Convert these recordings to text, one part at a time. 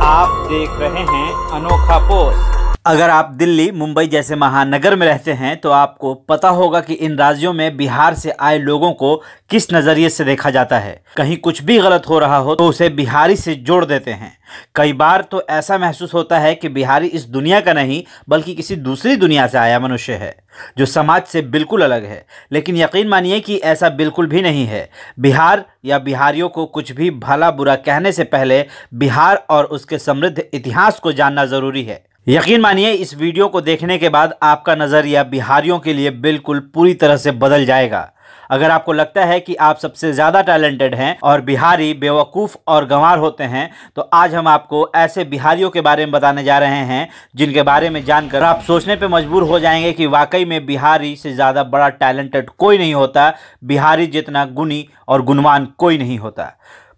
आप देख रहे हैं अनोखा पोस्ट। अगर आप दिल्ली, मुंबई जैसे महानगर में रहते हैं तो आपको पता होगा कि इन राज्यों में बिहार से आए लोगों को किस नज़रिए से देखा जाता है। कहीं कुछ भी गलत हो रहा हो तो उसे बिहारी से जोड़ देते हैं। कई बार तो ऐसा महसूस होता है कि बिहारी इस दुनिया का नहीं बल्कि किसी दूसरी दुनिया से आया मनुष्य है जो समाज से बिल्कुल अलग है। लेकिन यकीन मानिए कि ऐसा बिल्कुल भी नहीं है। बिहार या बिहारियों को कुछ भी भला बुरा कहने से पहले बिहार और उसके समृद्ध इतिहास को जानना ज़रूरी है। यकीन मानिए इस वीडियो को देखने के बाद आपका नज़रिया बिहारियों के लिए बिल्कुल पूरी तरह से बदल जाएगा। अगर आपको लगता है कि आप सबसे ज़्यादा टैलेंटेड हैं और बिहारी बेवकूफ़ और गंवार होते हैं तो आज हम आपको ऐसे बिहारियों के बारे में बताने जा रहे हैं जिनके बारे में जानकर आप सोचने पे मजबूर हो जाएंगे कि वाकई में बिहारी से ज़्यादा बड़ा टैलेंटेड कोई नहीं होता, बिहारी जितना गुणी और गुणवान कोई नहीं होता।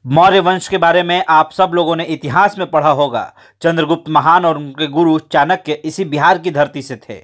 मौर्य वंश के बारे में आप सब लोगों ने इतिहास में पढ़ा होगा। चंद्रगुप्त महान और उनके गुरु चाणक्य इसी बिहार की धरती से थे।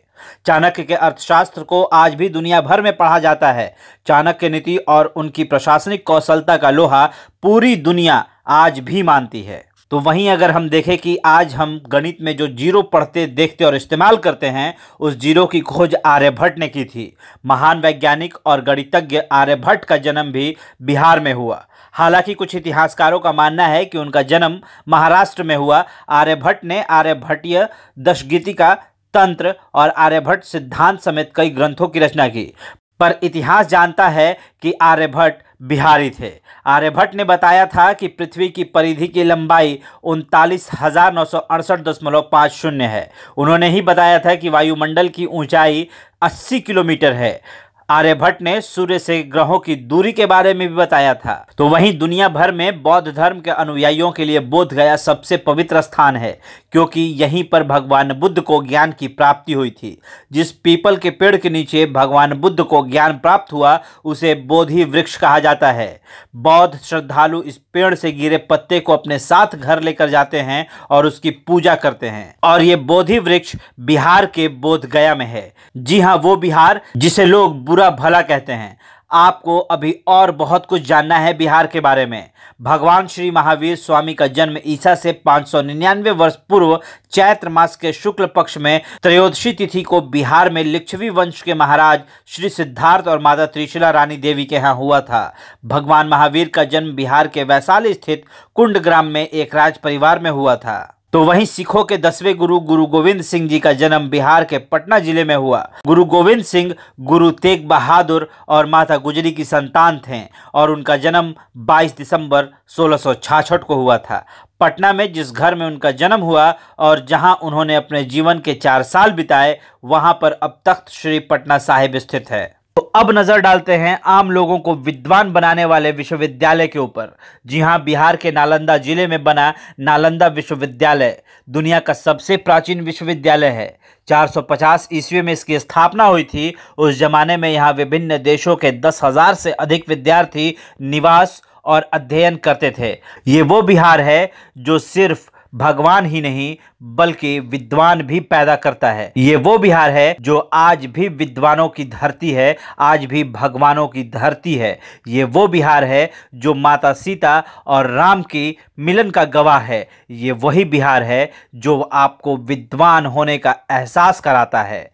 चाणक्य के अर्थशास्त्र को आज भी दुनिया भर में पढ़ा जाता है। चाणक्य नीति और उनकी प्रशासनिक कौशलता का लोहा पूरी दुनिया आज भी मानती है। तो वहीं अगर हम देखें कि आज हम गणित में जो जीरो पढ़ते, देखते और इस्तेमाल करते हैं, उस जीरो की खोज आर्यभट्ट ने की थी। महान वैज्ञानिक और गणितज्ञ आर्यभट्ट का जन्म भी बिहार में हुआ। हालांकि कुछ इतिहासकारों का मानना है कि उनका जन्म महाराष्ट्र में हुआ। आर्यभट्ट ने आर्यभट्टीय दशगीतिका, तंत्र और आर्यभट्ट सिद्धांत समेत कई ग्रंथों की रचना की। पर इतिहास जानता है कि आर्यभट्ट बिहारी थे। आर्यभट्ट ने बताया था कि पृथ्वी की परिधि की लंबाई 39,968.50 है। उन्होंने ही बताया था कि वायुमंडल की ऊंचाई 80 किलोमीटर है। आर्यभट्ट ने सूर्य से ग्रहों की दूरी के बारे में भी बताया था। तो वहीं दुनिया भर में बौद्ध धर्म के अनुयायियों के लिए बोध गया सबसे पवित्र स्थान है, क्योंकि यहीं पर भगवान बुद्ध को ज्ञान की प्राप्ति हुई थी। जिस पीपल के पेड़ के नीचे भगवान बुद्ध को ज्ञान प्राप्त हुआ उसे बोधि वृक्ष कहा जाता है। बौद्ध श्रद्धालु इस पेड़ से गिरे पत्ते को अपने साथ घर लेकर जाते हैं और उसकी पूजा करते हैं। और ये बोधि वृक्ष बिहार के बोध गया में है। जी हाँ, वो बिहार जिसे लोग बुरा भला कहते हैं। आपको अभी और बहुत कुछ जानना है बिहार के बारे में। भगवान श्री महावीर स्वामी का जन्म ईसा से 599 वर्ष पूर्व चैत्र मास के शुक्ल पक्ष में त्रयोदशी तिथि को बिहार में लिच्छवी वंश के महाराज श्री सिद्धार्थ और माता त्रिशूला रानी देवी के यहाँ हुआ था। भगवान महावीर का जन्म बिहार के वैशाली स्थित कुंड ग्राम में एक राज परिवार में हुआ था। तो वहीं सिखों के 10वें गुरु गुरु गोविंद सिंह जी का जन्म बिहार के पटना जिले में हुआ। गुरु गोविंद सिंह गुरु तेग बहादुर और माता गुजरी की संतान थे और उनका जन्म 22 दिसंबर 1666 को हुआ था। पटना में जिस घर में उनका जन्म हुआ और जहां उन्होंने अपने जीवन के 4 साल बिताए, वहां पर अब तख्त श्री पटना साहिब स्थित है। तो अब नजर डालते हैं आम लोगों को विद्वान बनाने वाले विश्वविद्यालय के ऊपर। जी हां, बिहार के नालंदा जिले में बना नालंदा विश्वविद्यालय दुनिया का सबसे प्राचीन विश्वविद्यालय है। 450 ईस्वी में इसकी स्थापना हुई थी। उस जमाने में यहाँ विभिन्न देशों के 10,000 से अधिक विद्यार्थी निवास और अध्ययन करते थे। ये वो बिहार है जो सिर्फ भगवान ही नहीं बल्कि विद्वान भी पैदा करता है। ये वो बिहार है जो आज भी विद्वानों की धरती है, आज भी भगवानों की धरती है। ये वो बिहार है जो माता सीता और राम की मिलन का गवाह है। ये वही बिहार है जो आपको विद्वान होने का एहसास कराता है।